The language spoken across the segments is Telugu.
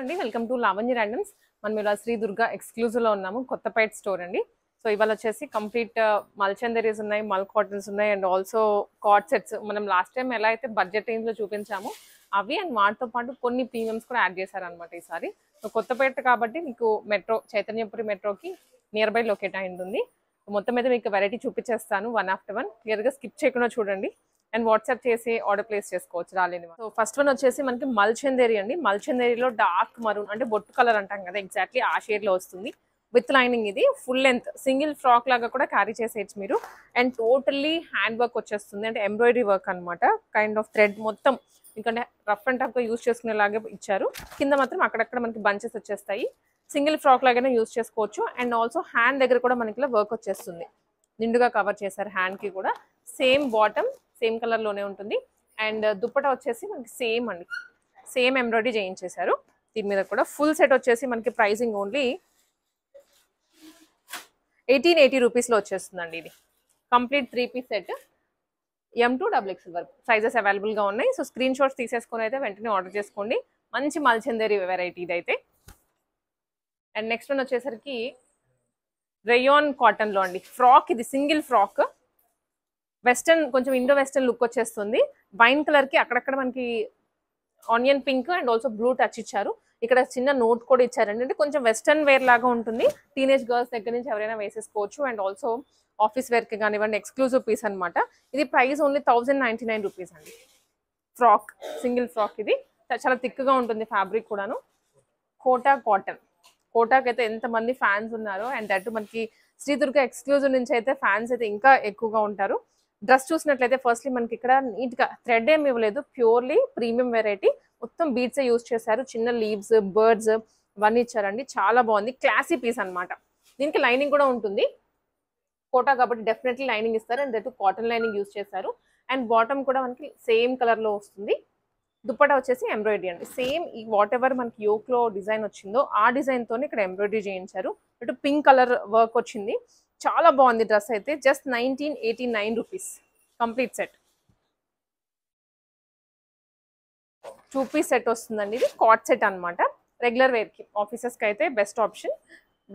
అండి వెల్కమ్ టు లావణ్య ర్యాండమ్స్. మనం ఇలా శ్రీ దుర్గా ఎక్స్క్లూజివ్ లో ఉన్నాము, కొత్తపేట స్టోర్ అండి. సో ఇవాళ వచ్చేసి కంప్లీట్ మల్చందరీస్ ఉన్నాయి, మల్ కాటన్స్ ఉన్నాయి అండ్ ఆల్సో కార్డ్ సెట్స్. మనం లాస్ట్ టైం ఎలా అయితే బడ్జెట్ రేంజ్ లో చూపించామో అవి అండ్ వాటితో పాటు కొన్ని ప్రీమియమ్స్ కూడా యాడ్ చేశారనమాట ఈసారి. సో కొత్తపేట కాబట్టి మీకు మెట్రో చైతన్యపురి మెట్రోకి నియర్ బై లొకేట్ అయి ఉంటుంది. మొత్తం మీద మీకు వెరైటీ చూపించేస్తాను వన్ ఆఫ్టర్ వన్. క్లియర్గా స్కిప్ చేయకుండా చూడండి అండ్ వాట్సాప్ చేసి ఆర్డర్ ప్లేస్ చేసుకోవచ్చు రాలేని. సో ఫస్ట్ వన్ వచ్చేసి మనకి మల్చందేరి అండి. మల్చందేరిలో డార్క్ మరూన్ అంటే బొట్టు కలర్ అంటాం కదా, ఎగ్జాక్ట్లీ ఆ షేడ్ లో వస్తుంది విత్ లైనింగ్. ఇది ఫుల్ లెంత్ సింగిల్ ఫ్రాక్ లాగా కూడా క్యారీ చేసేయచ్చు మీరు. అండ్ టోటల్లీ హ్యాండ్ వర్క్ వచ్చేస్తుంది, అంటే ఎంబ్రాయిడరీ వర్క్ అనమాట. కైండ్ ఆఫ్ థ్రెడ్ మొత్తం ఎందుకంటే రఫ్ అండ్ టఫ్ గా యూజ్ చేసుకునేలాగే ఇచ్చారు. కింద మాత్రం అక్కడక్కడ మనకి బంచెస్ వచ్చేస్తాయి. సింగిల్ ఫ్రాక్ లాగానే యూజ్ చేసుకోవచ్చు. అండ్ ఆల్సో హ్యాండ్ దగ్గర కూడా మనకి ఇలా వర్క్ వచ్చేస్తుంది, నిండుగా కవర్ చేశారు హ్యాండ్ కి కూడా. సేమ్ బాటమ్ సేమ్ కలర్ లోనే ఉంటుంది. అండ్ దుప్పటా వచ్చేసి మనకి సేమ్ అండి, సేమ్ ఎంబ్రాయిడరీ చేయించేశారు దీని మీద కూడా. ఫుల్ సెట్ వచ్చేసి మనకి ప్రైసింగ్ ఓన్లీ 1880 రూపీస్లో వచ్చేస్తుందండి. ఇది complete 3-piece set, M2 XXL వరకు సైజెస్ అవైలబుల్గా ఉన్నాయి. సో స్క్రీన్ షాట్స్ తీసేసుకొని అయితే వెంటనే ఆర్డర్ చేసుకోండి. మంచి మల్చందేరి వెరైటీ ఇదైతే. అండ్ నెక్స్ట్ వన్ వచ్చేసరికి రేయాన్ కాటన్లో అండి. ఫ్రాక్ ఇది సింగిల్ ఫ్రాక్, వెస్టర్న్ కొంచెం ఇండో వెస్టర్న్ లుక్ వచ్చేస్తుంది. వైన్ కలర్కి అక్కడక్కడ మనకి onion pink and also blue touch ఇచ్చారు. ఇక్కడ చిన్న నోట్ కూడా ఇచ్చారండి, అంటే కొంచెం వెస్టర్న్ వేర్ లాగా ఉంటుంది. టీనేజ్ గర్ల్స్ దగ్గర నుంచి ఎవరైనా వేసేసుకోవచ్చు. అండ్ ఆల్సో ఆఫీస్ వేర్కి కానివ్వండి, ఎక్స్క్లూజివ్ పీస్ అనమాట. ఇది ప్రైస్ ఓన్లీ 1099 రూపీస్ అండి. ఫ్రాక్ సింగిల్ ఫ్రాక్ ఇది చాలా థిక్గా ఉంటుంది ఫ్యాబ్రిక్ కూడాను. కోటా కాటన్, కోటాకి అయితే ఎంతమంది ఫ్యాన్స్ ఉన్నారో. అండ్ దట్ మనకి శ్రీదుర్గ ఎక్స్క్లూజివ్ నుంచి అయితే ఫ్యాన్స్ అయితే ఇంకా ఎక్కువగా ఉంటారు. డ్రెస్ చూసినట్లయితే ఫస్ట్లీ మనకి ఇక్కడ నీట్గా థ్రెడ్ ఏమి ఇవ్వలేదు, ప్యూర్లీ ప్రీమియం వెరైటీ. మొత్తం బీడ్స్ యూజ్ చేశారు, చిన్న లీవ్స్ బర్డ్స్ ఇవన్నీ ఇచ్చారండి. చాలా బాగుంది, క్లాసీ పీస్ అనమాట. దీనికి లైనింగ్ కూడా ఉంటుంది, కోటా కాబట్టి డెఫినెట్లీ లైనింగ్ ఇస్తారు. And that cotton lining use చేశారు. అండ్ బాటమ్ కూడా మనకి సేమ్ కలర్లో వస్తుంది. దుప్పటా వచ్చేసి ఎంబ్రాయిడరీ అండి. సేమ్ ఈ వాట్ ఎవర్ మనకి యోక్లో డిజైన్ వచ్చిందో ఆ డిజైన్తో ఇక్కడ ఎంబ్రాయిడరీ చేయించారు. ఇటు పింక్ కలర్ వర్క్ వచ్చింది. చాలా బాగుంది డ్రెస్ అయితే. Just 1989 rupees complete set. 2-piece set వస్తుందండి. ఇది కాట్ సెట్ అనమాట. రెగ్యులర్ వేర్కి ఆఫీసెస్కి అయితే బెస్ట్ ఆప్షన్.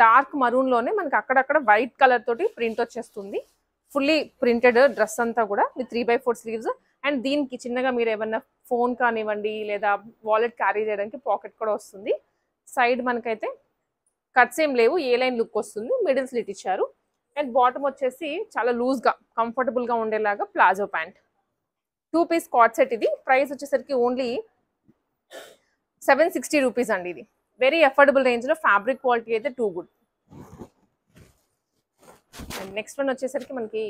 డార్క్ మరూన్లోనే మనకి అక్కడక్కడ వైట్ కలర్ తోటి ప్రింట్ వచ్చేస్తుంది. ఫుల్లీ ప్రింటెడ్ డ్రెస్ అంతా కూడా విత్ 3/4 స్లీవ్స్. అండ్ దీనికి చిన్నగా మీరు ఏమన్నా ఫోన్ కానివ్వండి లేదా వాలెట్ క్యారీ చేయడానికి పాకెట్ కూడా వస్తుంది. సైడ్ మనకైతే కట్స్ ఏం లేవు, ఏ లైన్ లుక్ వస్తుంది. మిడిల్ స్లిట్ ఇచ్చారు. అండ్ బాటమ్ వచ్చేసి చాలా లూజ్గా కంఫర్టబుల్గా ఉండేలాగా ప్లాజో ప్యాంట్. 2-piece కాట్ సెట్. ఇది ప్రైస్ వచ్చేసరికి ఓన్లీ 760 రూపీస్ అండి. ఇది వెరీ అఫోర్డబుల్ రేంజ్లో, ఫ్యాబ్రిక్ క్వాలిటీ అయితే too good. And next one వచ్చేసరికి మనకి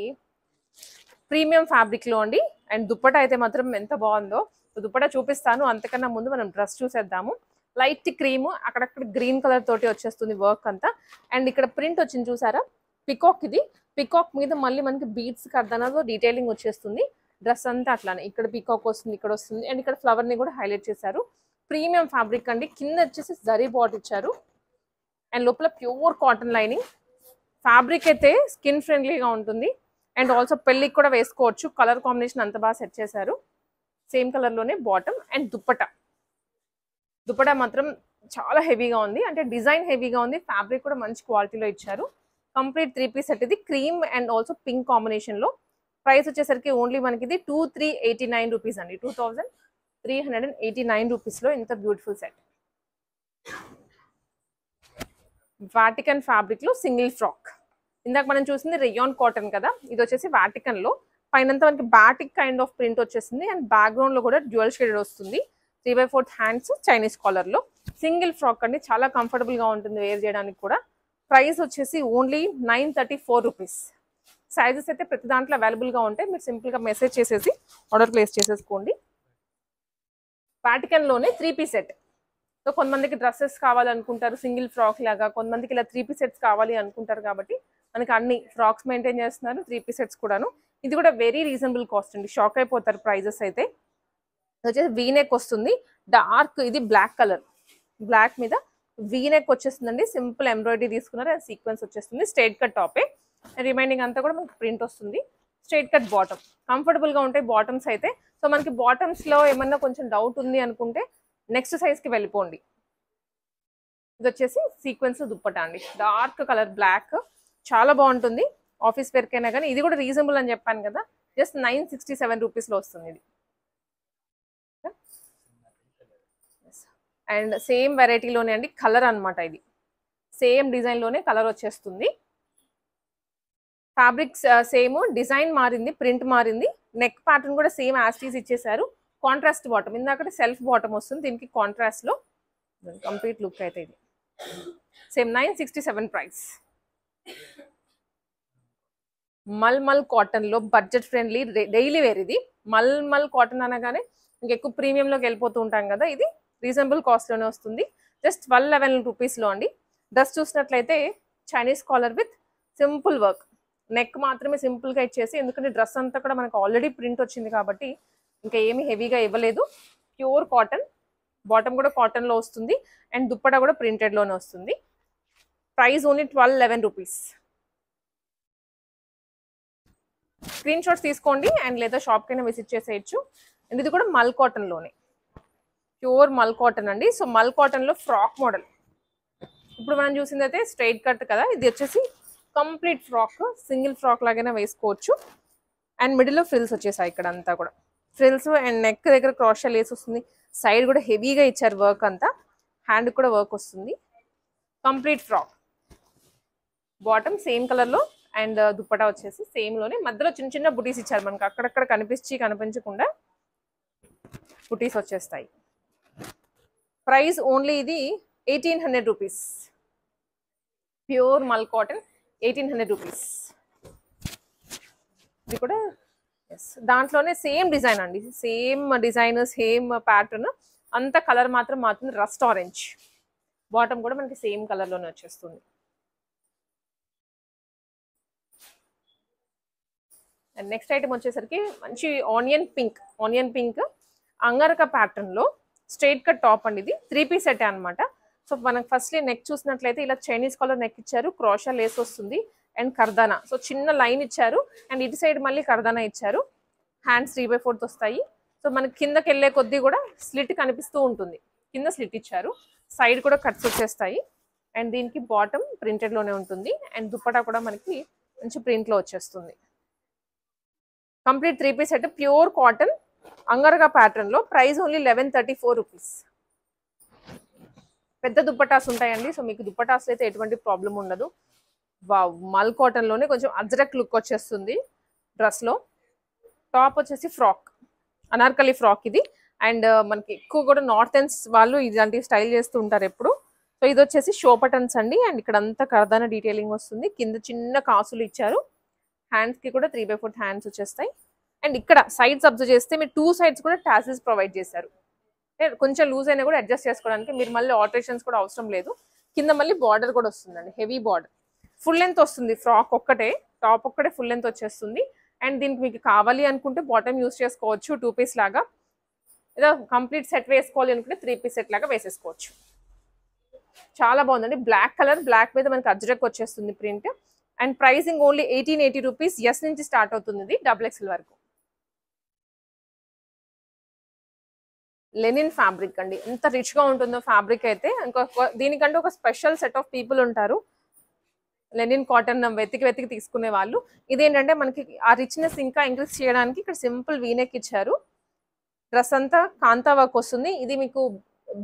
ప్రీమియం ఫ్యాబ్రిక్లో అండి. అండ్ దుప్పటా అయితే మాత్రం ఎంత బాగుందో. దుప్పటా చూపిస్తాను, అంతకన్నా ముందు మనం డ్రెస్ చూసేద్దాము. లైట్ క్రీమ్, అక్కడక్కడ గ్రీన్ కలర్ తోటి వచ్చేస్తుంది వర్క్ అంతా. అండ్ ఇక్కడ ప్రింట్ వచ్చింది చూసారా, పికాక్. ఇది పికాక్ మీద మళ్ళీ మనకి బీడ్స్ కర్దనాలో డీటెయిలింగ్ వచ్చేస్తుంది. డ్రెస్ అంతా అట్లానే ఇక్కడ పికాక్ వస్తుంది, ఇక్కడ వస్తుంది. అండ్ ఇక్కడ ఫ్లవర్ని కూడా హైలైట్ చేశారు. ప్రీమియం ఫ్యాబ్రిక్ అండి. కింద వచ్చేసి జరీ బాట్ ఇచ్చారు. అండ్ లోపల ప్యూర్ కాటన్ లైనింగ్. ఫ్యాబ్రిక్ అయితే స్కిన్ ఫ్రెండ్లీగా ఉంటుంది. అండ్ ఆల్సో పెళ్ళికి కూడా వేసుకోవచ్చు. కలర్ కాంబినేషన్ అంత బాగా సెట్ చేశారు. సేమ్ కలర్లోనే బాటమ్. అండ్ దుప్పటా, దుప్పటా మాత్రం చాలా హెవీగా ఉంది, అంటే డిజైన్ హెవీగా ఉంది. ఫ్యాబ్రిక్ కూడా మంచి క్వాలిటీలో ఇచ్చారు. కంప్లీట్ 3-piece సెట్ ఇది, క్రీమ్ అండ్ ఆల్సో పింక్ కాంబినేషన్లో. ప్రైస్ వచ్చేసరికి ఓన్లీ మనకి ఇది 2389 రూపీస్ అండి. 2389 రూపీస్లో ఇంత బ్యూటిఫుల్ సెట్. వాటికన్ ఫ్యాబ్రిక్లో సింగిల్ ఫ్రాక్. ఇందాక మనం చూసింది రేయాన్ కాటన్ కదా, ఇది వచ్చేసి వాటికన్లో. పైనంతా మనకి బాటిక్ కైండ్ ఆఫ్ ప్రింట్ వచ్చేసింది. అండ్ బ్యాక్గ్రౌండ్లో కూడా డ్యూయల్ షేడెడ్ వస్తుంది. 3/4 హ్యాండ్స్ చైనీస్ కాలర్లో. సింగిల్ ఫ్రాక్ అండి, చాలా కంఫర్టబుల్గా ఉంటుంది వేర్ చేయడానికి కూడా. ప్రైస్ వచ్చేసి ఓన్లీ 934 రూపీస్. సైజెస్ అయితే ప్రతి దాంట్లో అవైలబుల్గా ఉంటాయి, మీరు సింపుల్గా మెసేజ్ చేసేసి ఆర్డర్ ప్లేస్ చేసేసుకోండి. వాటికన్లోనే 3-piece సెట్. సో కొంతమందికి డ్రెస్సెస్ కావాలనుకుంటారు సింగిల్ ఫ్రాక్ లాగా, కొంతమందికి ఇలా 3-piece సెట్స్ కావాలి అనుకుంటారు. కాబట్టి మనకి అన్ని ఫ్రాక్స్ మెయింటైన్ చేస్తున్నారు, 3-piece సెట్స్ కూడాను. ఇది కూడా వెరీ రీజనబుల్ కాస్ట్ అండి, షాక్ అయిపోతారు ప్రైజెస్ అయితే. వచ్చేసి వీనెక్ వస్తుంది, డార్క్. ఇది బ్లాక్ కలర్, బ్లాక్ మీద వీనెక్ వచ్చేస్తుందండి. సింపుల్ ఎంబ్రాయిడరీ తీసుకున్నారు, అండ్ సీక్వెన్స్ వచ్చేస్తుంది. స్ట్రైట్ కట్ టాపే, రిమైనింగ్ అంతా కూడా మనకి ప్రింట్ వస్తుంది. స్ట్రైట్ కట్ బాటమ్, కంఫర్టబుల్గా ఉంటాయి బాటమ్స్ అయితే. సో మనకి బాటమ్స్లో ఏమన్నా కొంచెం డౌట్ ఉంది అనుకుంటే నెక్స్ట్ సైజ్కి వెళ్ళిపోండి. ఇది వచ్చేసి సీక్వెన్స్ దుప్పటా అండి, డార్క్ కలర్ బ్లాక్, చాలా బాగుంటుంది ఆఫీస్ వేర్కైనా కానీ. ఇది కూడా రీజనబుల్ అని చెప్పాను కదా, జస్ట్ 967 రూపీస్లో వస్తుంది ఇది. అండ్ సేమ్ వెరైటీలోనే అండి కలర్ అనమాట, ఇది సేమ్ డిజైన్లోనే కలర్ వచ్చేస్తుంది. ఫ్యాబ్రిక్స్ సేమ్, డిజైన్ మారింది, ప్రింట్ మారింది, నెక్ ప్యాటర్న్ కూడా సేమ్ యాస్టీస్ ఇచ్చేసారు. కాంట్రాస్ట్ బాటమ్, ఇందాక సెల్ఫ్ బాటమ్ వస్తుంది, దీనికి కాంట్రాస్ట్లో కంప్లీట్ లుక్ అయితే ఇది. Same 967 price. మల్మల్ కాటన్లో బడ్జెట్ ఫ్రెండ్లీ డైలీ వేర్ ఇది. మల్మల్ కాటన్ అనగానే ఇంకెక్కువ ప్రీమియంలోకి వెళ్ళిపోతూ ఉంటాం కదా, ఇది రీజనబుల్ కాస్ట్లోనే వస్తుంది. జస్ట్ 1211 రూపీస్లో అండి. డ్రెస్ చూసినట్లయితే Chinese collar with simple work, neck మాత్రమే సింపుల్గా ఇచ్చేసి, ఎందుకంటే డ్రెస్ అంతా కూడా మనకు ఆల్రెడీ ప్రింట్ వచ్చింది కాబట్టి ఇంకా ఏమీ హెవీగా ఇవ్వలేదు. ప్యూర్ కాటన్, బాటమ్ కూడా కాటన్లో వస్తుంది అండ్ దుప్పటా కూడా ప్రింటెడ్లోనే వస్తుంది. Price only 1211 rupees. Screen shots తీసుకోండి అండ్ లేదా షాప్కైనా విజిట్ చేసేయచ్చు. అండ్ ఇది కూడా మల్ కాటన్లోనే, ప్యూర్ మల్ కాటన్ అండి. సో మల్ కాటన్లో ఫ్రాక్ మోడల్, ఇప్పుడు మనం చూసింది అయితే స్ట్రైట్ కట్ కదా, ఇది వచ్చేసి కంప్లీట్ ఫ్రాక్, సింగిల్ ఫ్రాక్ లాగానే వేసుకోవచ్చు. అండ్ మిడిల్లో ఫ్రిల్స్ వచ్చేసాయి ఇక్కడ అంతా కూడా, ఫ్రిల్స్ అండ్ నెక్ దగ్గర క్రాష్ లేస్ వస్తుంది. సైడ్ కూడా హెవీగా ఇచ్చారు వర్క్ అంతా, హ్యాండ్ కూడా వర్క్ వస్తుంది. కంప్లీట్ ఫ్రాక్, బాటమ్ సేమ్ కలర్లో అండ్ దుప్పటా వచ్చేసి సేమ్లోనే, మధ్యలో చిన్న చిన్న బుటీస్ ఇచ్చారు మనకు, అక్కడక్కడ కనిపించకుండా బుటీస్ వచ్చేస్తాయి. ప్రైస్ ఓన్లీ ఇది 1800 రూపీస్. ప్యూర్ మల్ కాటన్ 1800 రూపీస్. ఇది కూడా దాంట్లోనే సేమ్ డిజైన్ అండి, సేమ్ డిజైన్ సేమ్ ప్యాటర్న్, అంత కలర్ మాత్రం మారుతుంది, రస్ట్ ఆరెంజ్. బాటమ్ కూడా మనకి సేమ్ కలర్లోనే వచ్చేస్తుంది. అండ్ నెక్స్ట్ ఐటమ్ వచ్చేసరికి మంచి ఆనియన్ పింక్ అంగరక ప్యాటర్న్లో స్ట్రైట్ కట్ టాప్ అండి. ఇది 3 పీస్ సెట్ అనమాట. సో మనకు ఫస్ట్లీ నెక్ చూసినట్లయితే ఇలా చైనీస్ కలర్ నెక్ ఇచ్చారు, క్రోషా లేస్ వస్తుంది అండ్ కర్దానా. సో చిన్న లైన్ ఇచ్చారు అండ్ ఇటు సైడ్ మళ్ళీ కర్దానా ఇచ్చారు. హ్యాండ్స్ 3/4 వస్తాయి. సో మనకి కిందకి వెళ్ళే కొద్దీ కూడా స్లిట్ కనిపిస్తూ ఉంటుంది, కింద స్లిట్ ఇచ్చారు, సైడ్ కూడా కట్స్ వచ్చేస్తాయి. అండ్ దీనికి బాటమ్ ప్రింటెడ్లోనే ఉంటుంది అండ్ దుప్పటా కూడా మనకి మంచి ప్రింట్లో వచ్చేస్తుంది. Complete 3 piece set, pure cotton అంగరగా ప్యాటర్న్లో. Price only 1134 rupees. పెద్ద దుప్పటాస్ ఉంటాయండి, సో మీకు దుప్పటాస్ అయితే ఎటువంటి ప్రాబ్లం ఉండదు. మల్ కాటన్లోనే కొంచెం అజ్రక్ లుక్ వచ్చేస్తుంది డ్రెస్లో. టాప్ వచ్చేసి ఫ్రాక్, అనార్కలి ఫ్రాక్ ఇది. అండ్ మనకి ఎక్కువ కూడా నార్థన్స్ వాళ్ళు ఇలాంటి స్టైల్ చేస్తూ ఉంటారు ఎప్పుడు. సో ఇది వచ్చేసి షో బటన్స్ అండి అండ్ ఇక్కడ అంతా కర్దానా డీటెయిలింగ్ వస్తుంది, కింద చిన్న కాసులు ఇచ్చారు, హ్యాండ్స్కి కూడా 3/4 హ్యాండ్స్ వచ్చేస్తాయి. అండ్ ఇక్కడ సైడ్స్ అబ్జర్వ్ చేస్తే మీరు 2 సైడ్స్ కూడా టాసిల్స్ ప్రొవైడ్ చేశారు. కొంచెం లూజ్ అయినా కూడా అడ్జస్ట్ చేసుకోవడానికి మీరు మళ్ళీ ఆల్టరేషన్స్ కూడా అవసరం లేదు. కింద మళ్ళీ బార్డర్ కూడా వస్తుందండి, హెవీ బార్డర్. ఫుల్ లెంత్ వస్తుంది, ఫ్రాక్ ఒక్కటే, టాప్ ఒక్కటే ఫుల్ లెంత్ వచ్చేస్తుంది. అండ్ దీనికి మీకు కావాలి అనుకుంటే బాటమ్ యూస్ చేసుకోవచ్చు 2 పీస్ లాగా, ఏదో కంప్లీట్ సెట్ వేసుకోవాలి అనుకుంటే 3 పీస్ సెట్ లాగా వేసేసుకోవచ్చు. చాలా బాగుందండి, బ్లాక్ కలర్, బ్లాక్ మీద మనకి అజ్రక్ వచ్చేస్తుంది print. And pricing only 1880 rupees. S నుంచి స్టార్ట్ అవుతుంది ఇది, XXL వరకు. లెనిన్ ఫ్యాబ్రిక్ అండి, ఎంత రిచ్గా ఉంటుందో ఫ్యాబ్రిక్ అయితే. దీనికంటే ఒక స్పెషల్ సెట్ ఆఫ్ పీపుల్ ఉంటారు, లెనిన్ కాటన్ వెతికి తీసుకునే వాళ్ళు. ఇదేంటంటే మనకి ఆ రిచ్నెస్ ఇంకా ఇంక్రీజ్ చేయడానికి ఇక్కడ సింపుల్ వీనెక్ ఇచ్చారు. డ్రెస్ అంతా కాంతా వర్క్ వస్తుంది. ఇది మీకు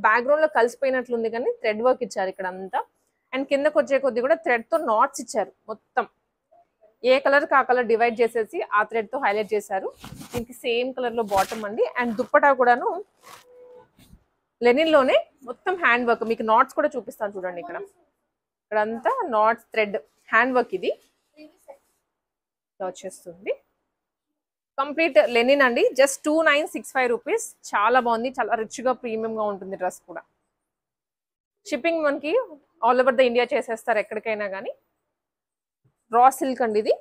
బ్యాక్గ్రౌండ్లో కలిసిపోయినట్లుంది కానీ థ్రెడ్ వర్క్ ఇచ్చారు ఇక్కడ అంతా. అండ్ కిందకు వచ్చే కొద్ది కూడా థ్రెడ్తో నాట్స్ ఇచ్చారు, మొత్తం ఏ కలర్కి ఆ కలర్ డివైడ్ చేసేసి ఆ థ్రెడ్తో హైలైట్ చేశారు. దీనికి సేమ్ కలర్లో బాటమ్ అండి. అండ్ దుప్పటా కూడాను లెనిన్లోనే మొత్తం హ్యాండ్ వర్క్, మీకు నాట్స్ కూడా చూపిస్తాను చూడండి. ఇక్కడంతా నాట్స్ థ్రెడ్ హ్యాండ్ వర్క్, ఇది వచ్చేస్తుంది. కంప్లీట్ లెనిన్ అండి, జస్ట్ 2965 రూపీస్. చాలా బాగుంది, చాలా రిచ్గా ప్రీమియంగా ఉంటుంది డ్రెస్ కూడా. షిప్పింగ్ మనకి ఆల్ ఓవర్ ద ఇండియా చేసేస్తారు ఎక్కడికైనా కానీ. రా సిల్క్ అండి ఇది.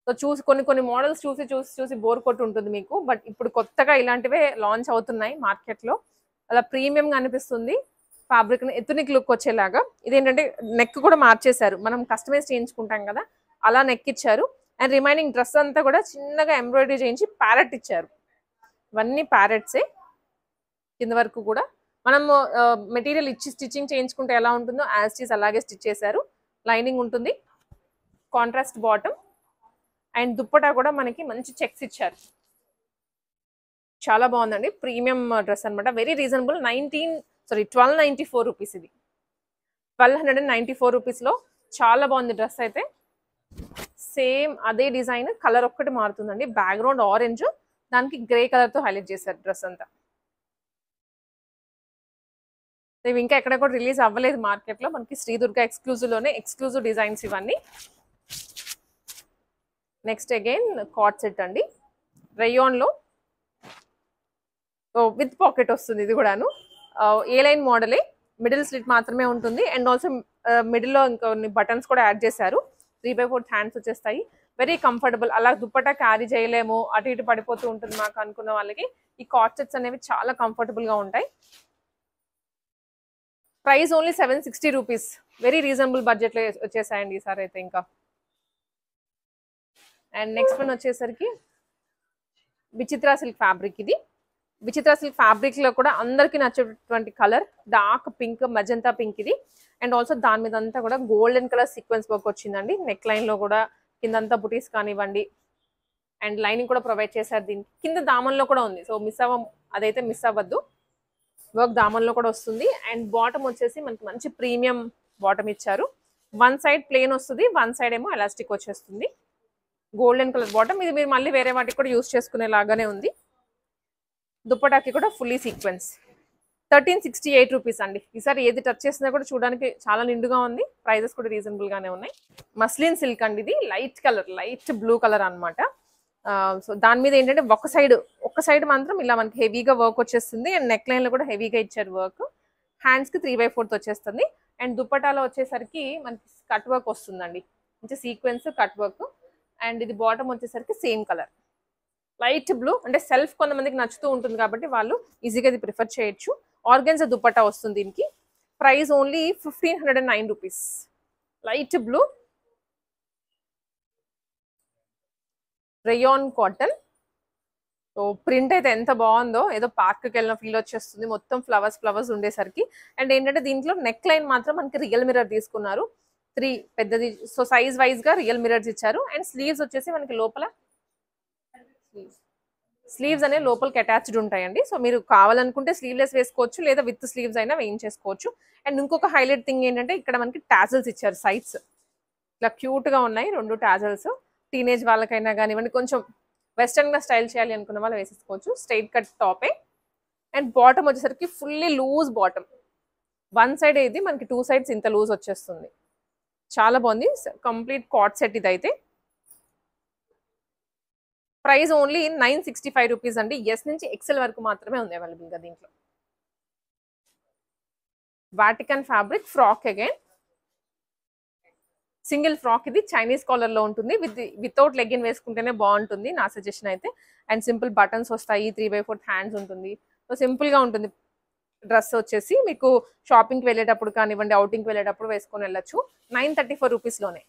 సో చూసి కొన్ని మోడల్స్ చూసి బోర్ కొట్టి ఉంటుంది మీకు. బట్ ఇప్పుడు కొత్తగా ఇలాంటివే లాంచ్ అవుతున్నాయి మార్కెట్లో. అలా ప్రీమియంగా అనిపిస్తుంది, ఫ్యాబ్రిక్ ఎథనిక్ లుక్ వచ్చేలాగా. ఇదేంటంటే నెక్ కూడా మార్చేశారు, మనం కస్టమైజ్ చేయించుకుంటాం కదా అలా నెక్ ఇచ్చారు. అండ్ రిమైనింగ్ డ్రెస్ అంతా కూడా చిన్నగా ఎంబ్రాయిడరీ చేయించి ప్యారెట్ ఇచ్చారు. ఇవన్నీ ప్యారెట్సే కింద వరకు కూడా. మనం మెటీరియల్ ఇచ్చి స్టిచ్చింగ్ చేయించుకుంటే ఎలా ఉంటుందో యాజ్ ఇట్ ఈస్ అలాగే స్టిచ్ చేశారు. లైనింగ్ ఉంటుంది, కాంట్రాస్ట్ బాటమ్, అండ్ దుప్పటా కూడా మనకి మంచి చెక్స్ ఇచ్చారు. చాలా బాగుందండి, ప్రీమియం డ్రెస్ అనమాట. Very reasonable. 1294 రూపీస్. ఇది 1294 రూపీస్లో చాలా బాగుంది డ్రెస్ అయితే. సేమ్ అదే డిజైన్, కలర్ ఒక్కటి మారుతుందండి. బ్యాక్గ్రౌండ్ ఆరెంజ్, దానికి గ్రే కలర్ తో హైలైట్ చేశారు డ్రెస్ అంతా. ఇవి ఇంకా ఎక్కడ కూడా రిలీజ్ అవ్వలేదు మార్కెట్ లో, మనకి శ్రీ దుర్గా ఎక్స్క్లూజివ్ లోనే ఎక్స్క్లూజివ్ డిజైన్స్ ఇవన్నీ. నెక్స్ట్ అగైన్ కార్డ్ సెట్ అండి, రేయాన్ లో విత్ పాకెట్ వస్తుంది. ఇది కూడాను ఏ లైన్ మోడలే, మిడిల్ స్లిట్ మాత్రమే ఉంటుంది. అండ్ ఆల్సో మిడిల్ లో ఇంకొన్ని బటన్స్ కూడా యాడ్ చేశారు. 3/4 హ్యాండ్స్ వచ్చేస్తాయి. Very comfortable. అలా దుప్పటా క్యారీ చేయలేము, అటు ఇటు పడిపోతూ ఉంటుంది మాకు అనుకున్న వాళ్ళకి ఈ కార్డ్ సెట్స్ అనేవి చాలా కంఫర్టబుల్ గా ఉంటాయి. Price only 760 rupees. Very reasonable budget లో వచ్చేసాయండి ఈసారి అయితే. ఇంకా అండ్ నెక్స్ట్ వన్ వచ్చేసరికి విచిత్ర సిల్క్ ఫ్యాబ్రిక్. ఇది విచిత్ర సిల్క్ ఫ్యాబ్రిక్ లో కూడా అందరికి నచ్చేటువంటి colour dark pink, magenta pink ఇది. అండ్ ఆల్సో దాని మీద అంతా కూడా గోల్డెన్ కలర్ సీక్వెన్స్ వర్క్ వచ్చిందండి. నెక్ లైన్ లో కూడా కిందంతా బుటీస్ కానివ్వండి, అండ్ లైనింగ్ కూడా ప్రొవైడ్ చేశారు. దీనికి కింద దామన్లో కూడా ఉంది, సో అదైతే మిస్ అవ్వద్దు. వర్క్ దామన్లో కూడా వస్తుంది. అండ్ బాటమ్ వచ్చేసి మనకి మంచి ప్రీమియం బాటమ్ ఇచ్చారు. వన్ సైడ్ ప్లెయిన్ వస్తుంది, వన్ సైడ్ ఏమో ఎలాస్టిక్ వచ్చేస్తుంది. Golden colour bottom. ఇది మీరు మళ్ళీ వేరే వాటికి కూడా యూస్ చేసుకునేలాగానే ఉంది. దుప్పటాకి కూడా ఫుల్లీ సీక్వెన్స్. 1368 రూపీస్ అండి. ఈసారి ఏది టచ్ చేసినా కూడా చూడడానికి చాలా నిండుగా ఉంది. ప్రైజెస్ కూడా రీజనబుల్ గానే ఉన్నాయి. మస్లిన్ సిల్క్ అండి, ఇది light colour, light blue colour అనమాట. సో దాని మీద ఏంటంటే ఒక సైడ్ మాత్రం ఇలా మనకి హెవీగా వర్క్ వచ్చేస్తుంది. అండ్ నెక్ లైన్ లో కూడా హెవీగా ఇచ్చారు వర్క్. హ్యాండ్స్ కి 3/4 వచ్చేస్తుంది. అండ్ దుప్పటాలో వచ్చేసరికి మనకి కట్ వర్క్ వస్తుందండి, మంచి సీక్వెన్స్ కట్ వర్క్. అండ్ ఇది బాటమ్ వచ్చేసరికి సేమ్ కలర్ లైట్ బ్లూ. అంటే సెల్ఫ్ కొంతమందికి నచ్చుతూ ఉంటుంది కాబట్టి వాళ్ళు ఈజీగా ఇది ప్రిఫర్ చేయొచ్చు. ఆర్గెన్జా దుప్పటా వస్తుంది దీనికి. Price only 1509 rupees. Light blue, rayon cotton. So print అయితే ఎంత బాగుందో, ఏదో పార్క్కి వెళ్ళిన ఫీల్ వచ్చేస్తుంది. మొత్తం ఫ్లవర్స్ ఉండేసరికి. అండ్ ఏంటంటే దీంట్లో నెక్ లైన్ మాత్రం మనకి రియల్ మిర్రర్ తీసుకున్నారు. 3 పెద్దది. సో సైజ్ వైజ్ గా రియల్ మిర్రర్స్ ఇచ్చారు. అండ్ స్లీవ్స్ వచ్చేసి మనకి లోపల స్లీవ్స్ అనేవి లోపలికి అటాచ్డ్ ఉంటాయండి. సో మీరు కావాలనుకుంటే స్లీవ్లెస్ వేసుకోవచ్చు, లేదా విత్ స్లీవ్స్ అయినా వేయించేసుకోవచ్చు. అండ్ ఇంకొక హైలైట్ థింగ్ ఏంటంటే ఇక్కడ మనకి టాజల్స్ ఇచ్చారు సైడ్స్. ఇట్లా క్యూట్ గా ఉన్నాయి 2 టాజల్స్. టీనేజ్ వాళ్ళకైనా కానివ్వండి, కొంచెం వెస్టర్న్ గా స్టైల్ చేయాలి అనుకున్న వాళ్ళు వేసేసుకోవచ్చు. స్ట్రైట్ కట్ టాపే. అండ్ బాటమ్ వచ్చేసరికి fully loose bottom. One side ఇది మనకి 2 సైడ్స్ ఇంత లూజ్ వచ్చేస్తుంది. చాలా బాగుంది. కంప్లీట్ కార్డ్ సెట్ ఇదైతే. ప్రైస్ ఓన్లీ 965 రూపీస్ అండి. ఎస్ నుంచి ఎక్సెల్ వరకు మాత్రమే ఉంది అవైలబుల్ గా దీంట్లో. వాటికన్ fabric frock again. Single frock. ఇది చైనీస్ కాలర్ లో ఉంటుంది. వితౌట్ లెగ్గిన్ వేసుకుంటేనే బాగుంటుంది నా సజెషన్ అయితే. అండ్ సింపుల్ బటన్స్ వస్తాయి, 3/4 హ్యాండ్స్ ఉంటుంది. సో సింపుల్ గా ఉంటుంది డ్రెస్ వచ్చేసి. మీకు షాపింగ్కి వెళ్ళేటప్పుడు కానివ్వండి, అవుటింగ్కి వెళ్ళేటప్పుడు వేసుకొని వెళ్ళొచ్చు. 934 రూపీస్లోనే.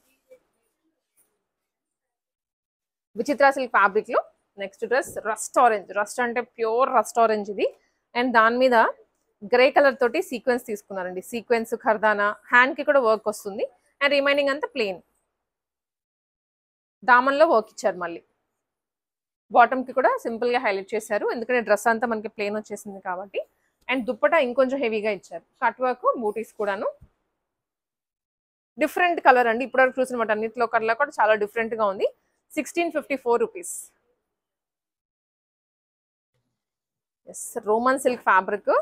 విచిత్ర సిల్క్ ఫ్యాబ్రిక్ లో next dress rust orange. Rust అంటే ప్యూర్ రస్ట్ ఆరెంజ్ ఇది. అండ్ దాని మీద గ్రే కలర్ తోటి సీక్వెన్స్ తీసుకున్నారండి. సీక్వెన్స్, ఖర్దానా, హ్యాండ్ కి కూడా వర్క్ వస్తుంది. అండ్ రిమైనింగ్ అంతా ప్లెయిన్. దామన్లో వర్క్ ఇచ్చారు మళ్ళీ. బాటమ్ కి కూడా సింపుల్ గా హైలైట్ చేశారు, ఎందుకంటే డ్రెస్ అంతా మనకి ప్లెయిన్ వచ్చేసింది కాబట్టి. అండ్ దుప్పటా ఇంకొంచెం హెవీగా ఇచ్చారు. కట్ వర్క్, బూటీస్ కూడాను. డిఫరెంట్ కలర్ అండి. ఇప్పటివరకు చూసిన వాటి అన్నింటిలో కలర్ కూడా చాలా డిఫరెంట్ గా ఉంది. 1654 rupees. S, Roman silk fabric.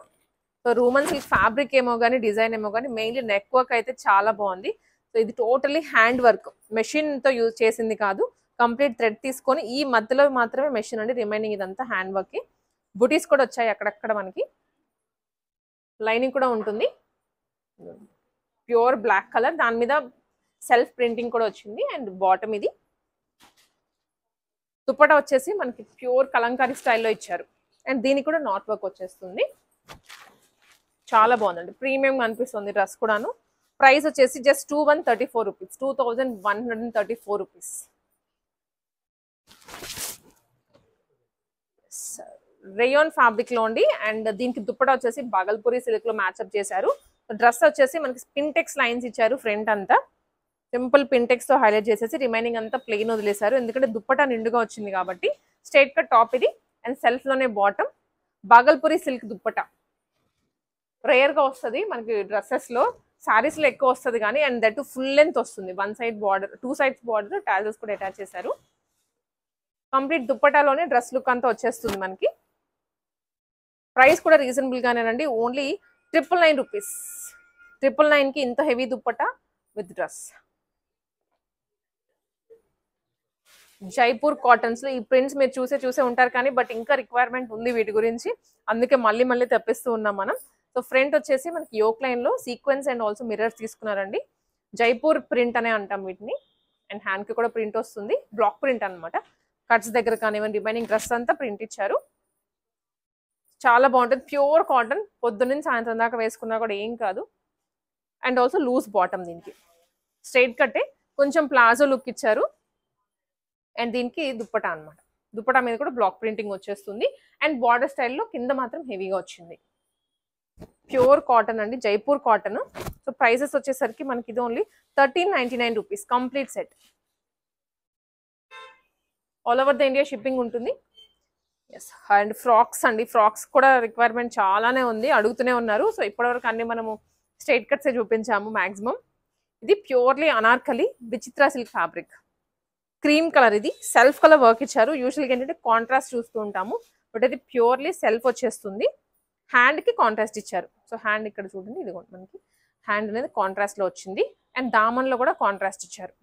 So Roman silk fabric ఏమో కానీ, డిజైన్ ఏమో కానీ, మెయిన్లీ నెక్ వర్క్ అయితే చాలా బాగుంది. సో ఇది టోటలీ హ్యాండ్ వర్క్, మెషిన్ తో యూజ్ చేసింది కాదు. కంప్లీట్ థ్రెడ్ తీసుకొని ఈ మధ్యలో మాత్రమే మెషిన్ అండి, రిమైనింగ్ ఇదంతా హ్యాండ్ వర్క్. బుటీస్ కూడా వచ్చాయి అక్కడక్కడ మనకి. లైనింగ్ కూడా ఉంటుంది. ప్యూర్ బ్లాక్ కలర్, దాని మీద సెల్ఫ్ ప్రింటింగ్ కూడా వచ్చింది. అండ్ బాటమ్ ఇది. దుప్పటా వచ్చేసి మనకి ప్యూర్ కలంకారీ స్టైల్లో ఇచ్చారు. అండ్ దీనికి కూడా నాట్ వర్క్ వచ్చేస్తుంది. చాలా బాగుందండి, ప్రీమియం అనిపిస్తుంది డ్రెస్ కూడాను. ప్రైస్ వచ్చేసి just 2134 rupees. 2134 rupees. Rayon fabric లో అండి. అండ్ దీనికి దుప్పటా వచ్చేసి బాగల్పూరి సిల్క్ లో మ్యాచ్అప్ చేశారు. డ్రెస్ వచ్చేసి మనకి పింటెక్స్ లైన్స్ ఇచ్చారు. ఫ్రంట్ అంతా సింపుల్ పింటెక్స్ తో హైలైట్ చేసేసి రిమైనింగ్ అంతా ప్లెయిన్ వదిలేశారు. ఎందుకంటే దుప్పటా నిండుగా వచ్చింది కాబట్టి. స్ట్రైట్ కట్ టాప్ ఇది అండ్ సెల్ఫ్ లోనే bottom. Bhagalpuri silk dupatta rare గా వస్తుంది మనకి డ్రెస్సెస్ లో, సారీస్ లో ఎక్కువ వస్తుంది కానీ. అండ్ దట్ ఫుల్ లెంత్ వస్తుంది. 1 side border, 2 sides border, tassels కూడా అటాచ్ చేశారు. కంప్లీట్ దుప్పటాలోనే డ్రెస్ లుక్ అంతా వచ్చేస్తుంది మనకి. ప్రైస్ కూడా రీజనబుల్ గానేనండి. Only 999 rupees. 999 కి ఇంత heavy dupatta with dress. Jaipur cottons లో ఈ ప్రింట్స్ మీరు చూసే ఉంటారు కానీ బట్ ఇంకా రిక్వైర్మెంట్ ఉంది వీటి గురించి. అందుకే మళ్ళీ తెప్పిస్తూ ఉన్నాం మనం. సో ఫ్రంట్ వచ్చేసి మనకి యోక్ లైన్ లో సీక్వెన్స్ అండ్ ఆల్సో మిర్రర్స్ తీసుకున్నారండి. జైపూర్ ప్రింట్ అనే అంటాం వీటిని. అండ్ హ్యాండ్ కి కూడా ప్రింట్ వస్తుంది. బ్లాక్ ప్రింట్ అనమాట. కట్స్ దగ్గర కానివ్వండి, రిమైనింగ్ డ్రెస్ అంతా ప్రింట్ ఇచ్చారు. చాలా బాగుంటుంది. Pure cotton. పొద్దున్న సాయంత్రం దాకా వేసుకున్నా కూడా ఏం కాదు. అండ్ ఆల్సో లూజ్ బాటమ్ దీనికి. స్ట్రైట్ కట్టే కొంచెం ప్లాజో లుక్ ఇచ్చారు. అండ్ దీనికి దుప్పటా అనమాట. దుప్పటా మీద కూడా బ్లాక్ ప్రింటింగ్ వచ్చేస్తుంది. అండ్ బార్డర్ స్టైల్లో కింద మాత్రం హెవీగా వచ్చింది. ప్యూర్ కాటన్ అండి, జైపూర్ కాటన్. సో ప్రైసెస్ వచ్చేసరికి మనకి ఇది only 1399 rupees complete set. All over the India shipping ఉంటుంది. ఎస్. అండ్ ఫ్రాక్స్ అండి. ఫ్రాక్స్ కూడా రిక్వైర్మెంట్ చాలానే ఉంది, అడుగుతూనే ఉన్నారు. సో ఇప్పటివరకు అన్ని మనము స్ట్రైట్ కట్సే చూపించాము మ్యాక్సిమం. ఇది ప్యూర్లీ అనార్కలి విచిత్ర సిల్క్ ఫ్యాబ్రిక్. Cream colour. ఇది సెల్ఫ్ కలర్ వర్క్ ఇచ్చారు. యూజువల్గా ఏంటంటే కాంట్రాస్ట్ చూస్తూ ఉంటాము, బట్ ఇది ప్యూర్లీ సెల్ఫ్ వచ్చేస్తుంది. హ్యాండ్ కి కాంట్రాస్ట్ ఇచ్చారు. సో హ్యాండ్ ఇక్కడ చూడండి, ఇది మనకి హ్యాండ్ అనేది కాంట్రాస్ట్ లో వచ్చింది. అండ్ దామన్ లో కూడా కాంట్రాస్ట్ ఇచ్చారు.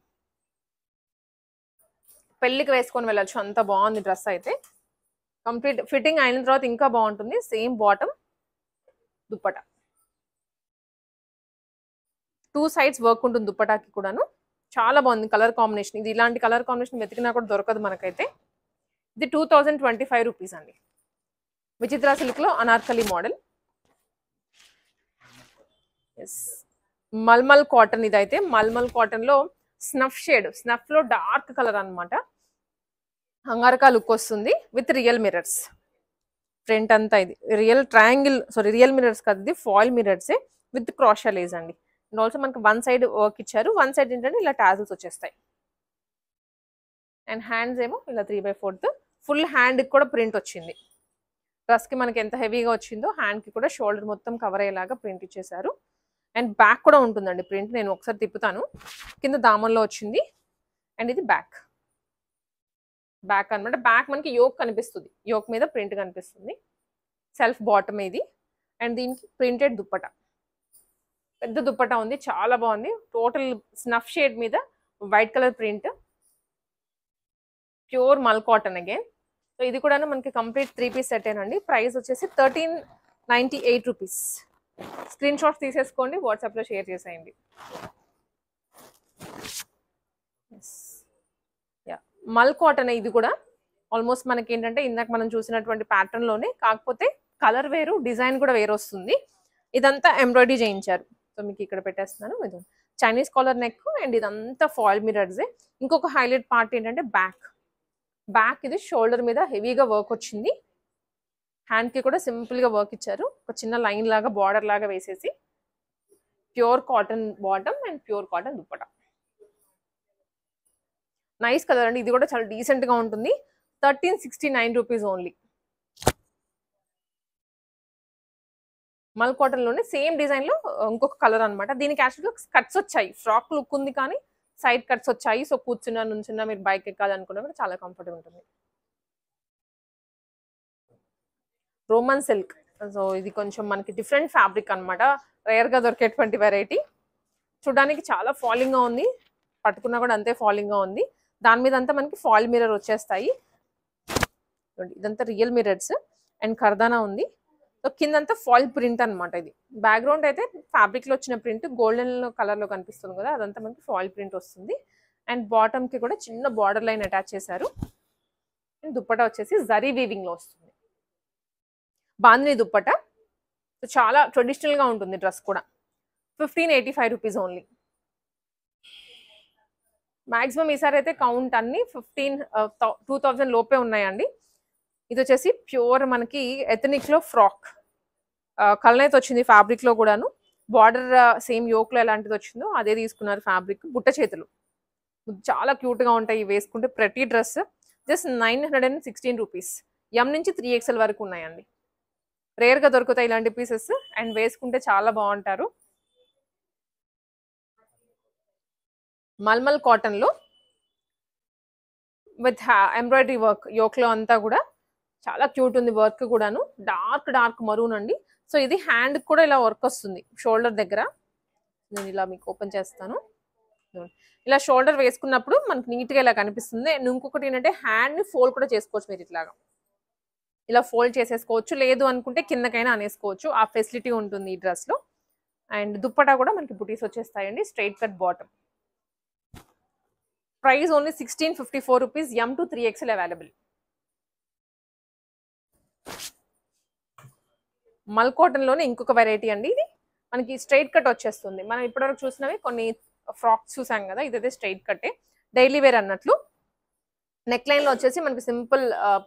పెళ్లికి వేసుకొని వెళ్ళొచ్చు, అంత బాగుంది డ్రెస్ అయితే. కంప్లీట్ ఫిట్టింగ్ అయిన తర్వాత ఇంకా బాగుంటుంది. Same bottom, dupatta 2 sides work ఉంటుంది దుప్పటాకి కూడాను. చాలా బాగుంది కలర్ కాంబినేషన్. ఇది ఇలాంటి కలర్ కాంబినేషన్ వెతికినా కూడా దొరకదు మనకైతే. ఇది 2025 రూపీస్ అండి. విచిత్ర సిల్క్ లో అనార్కలి మోడల్. మల్మల్ కాటన్. ఇదైతే మల్మల్ కాటన్ లో స్నఫ్ షేడ్, స్నఫ్ లో డార్క్ కలర్ అనమాట. అంగారకా లుక్ వస్తుంది విత్ రియల్ మిరర్స్. ఫ్రంట్ అంతా ఇది real triangle, sorry real mirrors కాదు, ఇది ఫాయిల్ మిరర్సే విత్ క్రాషా లేస్ అండి. అండ్ ఆల్సో మనకి 1 సైడ్ వర్క్ ఇచ్చారు. 1 సైడ్ ఏంటంటే ఇలా టాజిల్స్ వచ్చేస్తాయి. అండ్ హ్యాండ్స్ ఏమో ఇలా 3/4 ఫుల్ హ్యాండ్ కూడా ప్రింట్ వచ్చింది. డ్రెస్ కి మనకి ఎంత హెవీగా వచ్చిందో హ్యాండ్ కి కూడా షోల్డర్ మొత్తం కవర్ అయ్యేలాగా ప్రింట్ ఇచ్చేసారు. అండ్ బ్యాక్ కూడా ఉంటుందండి ప్రింట్. నేను ఒకసారి తిప్పుతాను. కింద దామన్లో వచ్చింది. అండ్ ఇది బ్యాక్ అనమాట. బ్యాక్ మనకి యోక్ కనిపిస్తుంది, యోక్ మీద ప్రింట్ కనిపిస్తుంది. సెల్ఫ్ బాటమ్ ఇది. అండ్ దీనికి ప్రింటెడ్ దుప్పటా, పెద్ద దుప్పటా ఉంది, చాలా బాగుంది. టోటల్ స్నఫ్ షేడ్ మీద వైట్ కలర్ ప్రింట్. ప్యూర్ మల్ కాటన్ అగైన్. సో ఇది కూడా మనకి కంప్లీట్ 3 పీస్ సెట్ ఏనండి. ప్రైస్ వచ్చేసి 1398 రూపీస్. స్క్రీన్ షాట్స్ తీసేసుకోండి, వాట్సాప్లో షేర్ చేసేయండి. మల్ కాటన్ ఇది కూడా ఆల్మోస్ట్ మనకి ఏంటంటే ఇందాక మనం చూసినటువంటి ప్యాటర్న్ లోనే, కాకపోతే కలర్ వేరు, డిజైన్ కూడా వేరు వస్తుంది. ఇదంతా ఎంబ్రాయిడరీ చేయించారు. సో మీకు ఇక్కడ పెట్టేస్తున్నాను. ఇది చైనీస్ కాలర్ నెక్. అండ్ ఇదంతా ఫాయిల్ మిరర్సే. ఇంకొక హైలైట్ పార్ట్ ఏంటంటే బ్యాక్ ఇది షోల్డర్ మీద హెవీగా వర్క్ వచ్చింది. హ్యాండ్ కి కూడా సింపుల్ గా వర్క్ ఇచ్చారు. ఒక చిన్న లైన్ లాగా బార్డర్ లాగా వేసేసి. Pure cotton bottom and pure cotton dupatta. Nice colour అండి. ఇది కూడా చాలా డీసెంట్ గా ఉంటుంది. 1369 రూపీస్ ఓన్లీ. మల్ కాటన్ లోనే సేమ్ డిజైన్ లో ఇంకొక కలర్ అనమాట. దీనికి యాక్చువల్గా కట్స్ వచ్చాయి. ఫ్రాక్ లుక్ ఉంది కానీ సైడ్ కట్స్ వచ్చాయి. సో కూర్చున్నా నుంచున్నా మీరు బైక్ ఎక్కాలనుకున్నా కూడా చాలా కంఫర్ట్ ఉంటుంది. Roman silk. సో ఇది కొంచెం మనకి డిఫరెంట్ ఫ్యాబ్రిక్ అనమాట. రేర్ గా దొరికేటువంటి వెరైటీ. చూడడానికి చాలా ఫాలింగ్ గా ఉంది, పట్టుకున్నా కూడా అంతే ఫాలింగ్ గా ఉంది. దాని మీద అంతా మనకి ఫాయిల్ మిర్రర్ వచ్చేస్తాయి. ఇదంతా రియల్ మిర్రర్స్. అండ్ కర్దానా ఉంది. సో కిందంతా ఫాయిల్ ప్రింట్ అనమాట. ఇది బ్యాక్గ్రౌండ్ అయితే ఫ్యాబ్రిక్ లో వచ్చిన ప్రింట్ గోల్డెన్ కలర్ లో కనిపిస్తుంది కదా, అదంతా మనకి ఫాయిల్ ప్రింట్ వస్తుంది. అండ్ బాటమ్ కి కూడా చిన్న బార్డర్ లైన్ అటాచ్ చేశారు. అండ్ దుప్పటా వచ్చేసి జరీ వీవింగ్ లో వస్తుంది. బాందిని దుప్పటా. సో చాలా ట్రెడిషనల్ గా ఉంటుంది డ్రెస్ కూడా. 1585 రూపీస్ ఓన్లీ. మాక్సిమం ఈసారి అయితే కౌంట్ అన్ని 2000 లోపే ఉన్నాయండి. ఇది వచ్చేసి ప్యూర్ మనకి ఎథనిక్ లో ఫ్రాక్ కలర్ వచ్చింది ఫ్యాబ్రిక్ లో కూడాను. బార్డర్ సేమ్ యోక్ లో ఎలాంటిది వచ్చిందో అదే తీసుకున్నారు ఫ్యాబ్రిక్. బుట్ట చేతులు చాలా క్యూట్ గా ఉంటాయి వేసుకుంటే. ప్రతి డ్రెస్ జస్ట్ 916 రూపీస్. ఎం నుంచి 3XL వరకు ఉన్నాయండి. రేర్ గా దొరుకుతాయి ఇలాంటి పీసెస్ అండ్ వేసుకుంటే చాలా బాగుంటారు. మల్మల్ కాటన్ లో విత్ ఎంబ్రాయిడరీ వర్క్ యోక్ లో అంతా కూడా చాలా క్యూట్ ఉంది. వర్క్ కూడాను డార్క్ మరూన్ అండి. సో ఇది హ్యాండ్ కూడా ఇలా వర్క్ వస్తుంది షోల్డర్ దగ్గర. నేను ఇలా మీకు ఓపెన్ చేస్తాను. ఇలా షోల్డర్ వేసుకున్నప్పుడు మనకి నీట్ గా ఇలా కనిపిస్తుంది. అండ్ ఇంకొకటి ఏంటంటే హ్యాండ్ ని ఫోల్డ్ కూడా చేసుకోవచ్చు మీరు. ఇట్లాగా ఇలా ఫోల్డ్ చేసేసుకోవచ్చు, లేదు అనుకుంటే కిందకైనా అనేసుకోవచ్చు. ఆ ఫెసిలిటీ ఉంటుంది ఈ డ్రెస్ లో. అండ్ దుప్పటా కూడా మనకి బుటీస్ వచ్చేస్తాయండి. Straight cut bottom. Price only 1654 rupees. M to 3XL available. Mul cotton లోనే ఇంకొక వెరైటీ అండి. ఇది మనకి స్ట్రైట్ కట్ వచ్చేస్తుంది. మనం ఇప్పటివరకు చూసినవి కొన్ని ఫ్రాక్స్ చూసాం కదా, ఇదైతే స్ట్రైట్ కట్టే డైలీ వేర్ అన్నట్లు. నెక్ లైన్ లో వచ్చేసి మనకి సింపుల్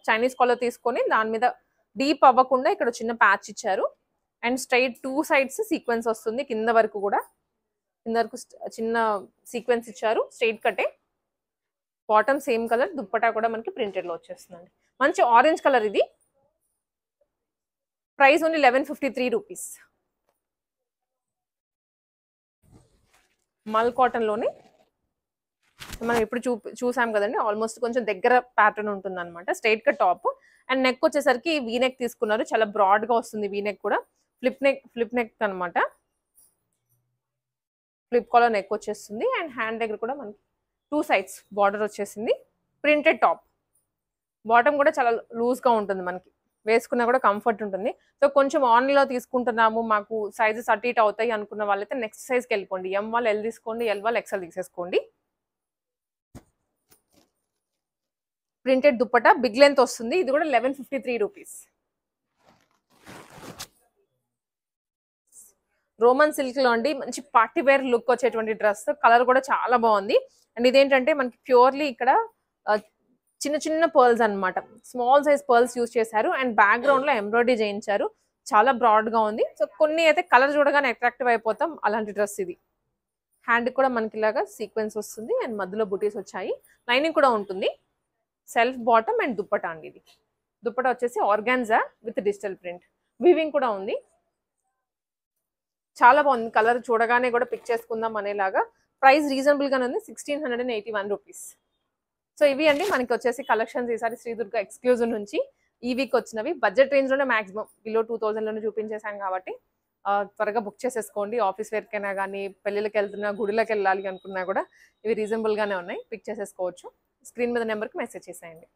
చైనీస్ కాలర్ తీసుకొని దాని మీద డీప్ అవ్వకుండా ఇక్కడ చిన్న ప్యాచ్ ఇచ్చారు. అండ్ స్ట్రైట్ 2 సైడ్స్ సీక్వెన్స్ వస్తుంది. కింద వరకు కూడా కింద వరకు చిన్న సీక్వెన్స్ ఇచ్చారు. స్ట్రైట్ కట్టే. Bottom same colour. దుప్పటా కూడా మనకి ప్రింటెడ్ లో వచ్చేస్తుందండి. మంచి ఆరెంజ్ కలర్ ఇది. Price only 1153 rupees. మల్ కాటన్ లోనే మనం ఇప్పుడు చూసాం కదండి, ఆల్మోస్ట్ కొంచెం దగ్గర ప్యాటర్న్ ఉంటుంది అనమాట. Straight cut top and neck వచ్చేసరికి వీ నెక్ తీసుకున్నారు. చాలా బ్రాడ్ గా వస్తుంది వీ నెక్ కూడా. ఫ్లిప్ నెక్ అనమాట. ఫ్లిప్ కాలర్ నెక్ వచ్చేస్తుంది. అండ్ హ్యాండ్ దగ్గర కూడా మనకి 2 సైడ్స్ బార్డర్ వచ్చేసింది. Printed top. బాటమ్ కూడా చాలా లూజ్ గా ఉంటుంది మనకి, వేసుకున్నా కూడా కంఫర్ట్ ఉంటుంది. సో కొంచెం ఆన్లో తీసుకుంటున్నాము, మాకు సైజెస్ అటు ఇటు అవుతాయి అనుకున్న వాళ్ళైతే నెక్స్ట్ సైజ్కి వెళ్ళిపోండి. ఎం వాళ్ళు ఎల్ తీసుకోండి, ఎల్ వాళ్ళు ఎక్స్ఎల్ తీసేసుకోండి. ప్రింటెడ్ దుప్పటా బిగ్ లెంత్ వస్తుంది. ఇది కూడా 1153 రూపీస్. రోమన్ సిల్క్ లో అండి మంచి పార్టీ వేర్ లుక్ వచ్చేటువంటి డ్రెస్. కలర్ కూడా చాలా బాగుంది. అండ్ ఇదేంటంటే మనకి ప్యూర్లీ ఇక్కడ చిన్న చిన్న పర్ల్స్ అనమాట. స్మాల్ సైజ్ పర్ల్స్ యూజ్ చేశారు. అండ్ బ్యాక్గ్రౌండ్ లో ఎంబ్రాయిడరీ చేయించారు. చాలా బ్రాడ్ గా ఉంది. సో కొన్ని అయితే కలర్ చూడగానే అట్రాక్టివ్ అయిపోతాం. అలాంటి డ్రెస్ ఇది. హ్యాండ్ కూడా మనకి ఇలాగా సీక్వెన్స్ వస్తుంది. అండ్ మధ్యలో బుటీస్ వచ్చాయి. లైనింగ్ కూడా ఉంటుంది. సెల్ఫ్ బాటమ్ అండ్ దుప్పటా అండి. ఇది దుప్పటా వచ్చేసి organza with digital print. Weaving కూడా ఉంది. చాలా బాగుంది. కలర్ చూడగానే కూడా పిక్ చేసుకుందాం అనేలాగా. ప్రైస్ రీజనబుల్ గానే ఉంది. 1681 రూపీస్. సో ఇవి అండి మనకి వచ్చేసి కలెక్షన్స్ ఈసారి శ్రీదుర్గ ఎక్స్క్లూజివ్ నుంచి ఈ వీక్ వచ్చినవి. బడ్జెట్ రేంజ్ లోనే మాక్సిమం బిలో 2000 లోనే చూపించేసాం కాబట్టి త్వరగా బుక్ చేసేసుకోండి. ఆఫీస్ వేర్ కైనా కానీ, పెళ్ళిళ్ళకి వెళ్తున్నా, గుడిలోకి వెళ్ళాలి అనుకున్నా కూడా ఇవి రీజనబుల్ గానే ఉన్నాయి. పిక్ చేసేసుకోవచ్చు. స్క్రీన్ మీద నెంబర్కి మెసేజ్ చేసేయండి.